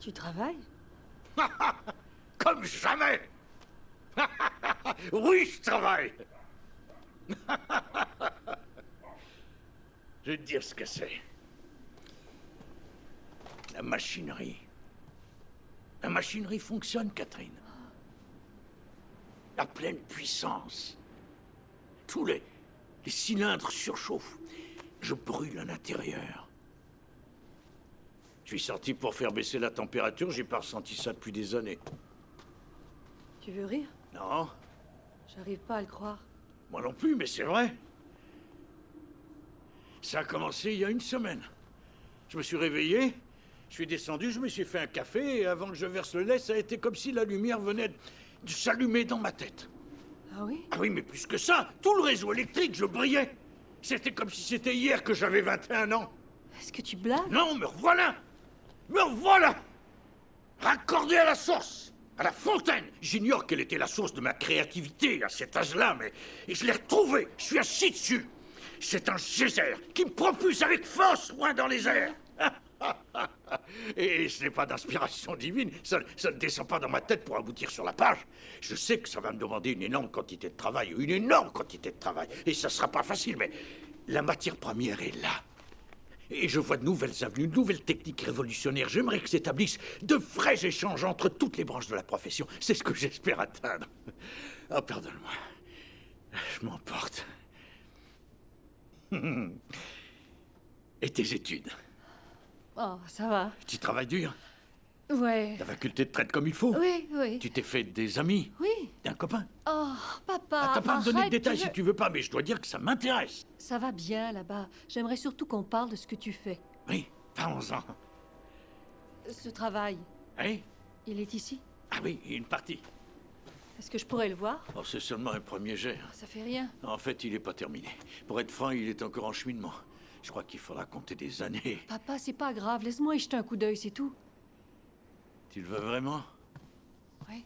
Tu travailles? Comme jamais. Oui, je travaille. Je vais te dire ce que c'est. La machinerie. La machinerie fonctionne, Catherine. À pleine puissance. Tous les cylindres surchauffent. Je brûle à l'intérieur. Je suis sorti pour faire baisser la température, j'ai pas ressenti ça depuis des années. Tu veux rire? Non, J'arrive pas à le croire. moi non plus, mais c'est vrai. Ça a commencé il y a une semaine. Je me suis réveillé, je suis descendu, je me suis fait un café, et avant que je verse le lait, ça a été comme si la lumière venait de s'allumer dans ma tête. Ah oui? Ah oui, mais plus que ça, tout le réseau électrique, je brillais. C'était comme si c'était hier que j'avais 21 ans. Est-ce que tu blagues? Non, me revoilà! Me revoilà! Raccordé à la source, à la fontaine. J'ignore quelle était la source de ma créativité à cet âge-là, mais je l'ai retrouvé. Je suis assis dessus. C'est un geyser qui me propulse avec force loin dans les airs. Et ce n'est pas d'inspiration divine, ça ne descend pas dans ma tête pour aboutir sur la page. Je sais que ça va me demander une énorme quantité de travail, et ça sera pas facile, mais la matière première est là. Et je vois de nouvelles avenues, de nouvelles techniques révolutionnaires. J'aimerais que s'établissent de vrais échanges entre toutes les branches de la profession. C'est ce que j'espère atteindre. Oh, pardonne-moi. Je m'emporte. Et tes études? Oh, ça va. Tu travailles dur? Ouais. La faculté te traite comme il faut? Oui, oui. Tu t'es fait des amis? Oui. Un copain? Oh, papa, T'as pas à me donner de arrête, détails si tu veux pas, mais je dois dire que ça m'intéresse. Ça va bien, là-bas. J'aimerais surtout qu'on parle de ce que tu fais. Oui, parlons-en. Ce travail, Hein? il est ici? Ah oui, une partie. Est-ce que je pourrais le voir? Oh, c'est seulement un premier jet. Ça fait rien. En fait, il n'est pas terminé. Pour être franc, il est encore en cheminement. Je crois qu'il faudra compter des années. Papa, c'est pas grave. Laisse-moi y jeter un coup d'œil, c'est tout. Tu le veux vraiment? Oui.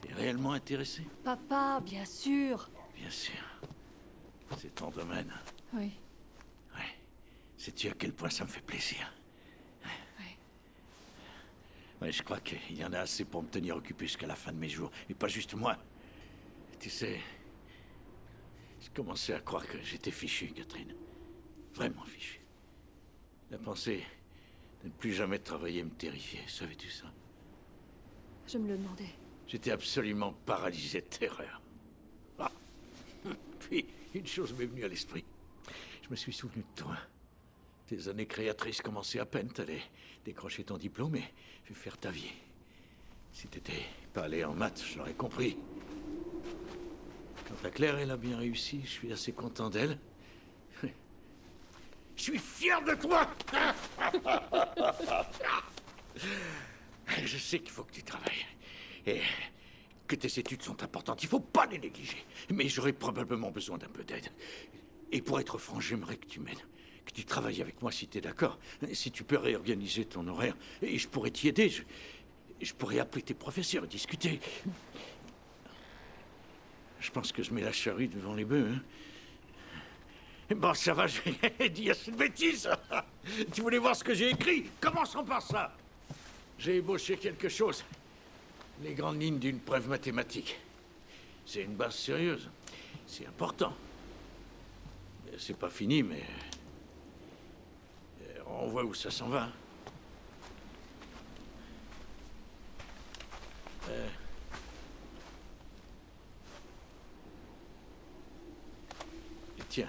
T'es réellement intéressé? Papa, bien sûr. Bien sûr. C'est ton domaine. Oui. Ouais. Sais-tu à quel point ça me fait plaisir? Oui. Ouais, je crois qu'il y en a assez pour me tenir occupé jusqu'à la fin de mes jours. Et pas juste moi. Tu sais, je commençais à croire que j'étais fichu, Catherine. Vraiment fichu. La pensée de ne plus jamais travailler me terrifiait. Savais-tu ça? Je me le demandais. J'étais absolument paralysé de terreur. Ah. Puis, une chose m'est venue à l'esprit. Je me suis souvenu de toi. Tes années créatrices commençaient à peine. T'allais décrocher ton diplôme et faire ta vie. Si t'étais pas allé en maths, je l'aurais compris. Quant à Claire, elle a bien réussi. Je suis assez content d'elle. Je suis fier de toi. Je sais qu'il faut que tu travailles. Et que tes études sont importantes. Il faut pas les négliger. Mais j'aurai probablement besoin d'un peu d'aide. Et pour être franc, j'aimerais que tu m'aides. Que tu travailles avec moi si t'es d'accord. Si tu peux réorganiser ton horaire. Et je pourrais t'y aider. Je pourrais appeler tes professeurs et discuter. Je pense que je mets la charrue devant les bœufs, hein. Bon, ça va, j'ai dit assez de bêtises. Tu voulais voir ce que j'ai écrit? Commençons par ça. J'ai ébauché quelque chose. Les grandes lignes d'une preuve mathématique. C'est une base sérieuse. C'est important. C'est pas fini, mais... on voit où ça s'en va. Et tiens.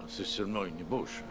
C'est seulement une ébauche.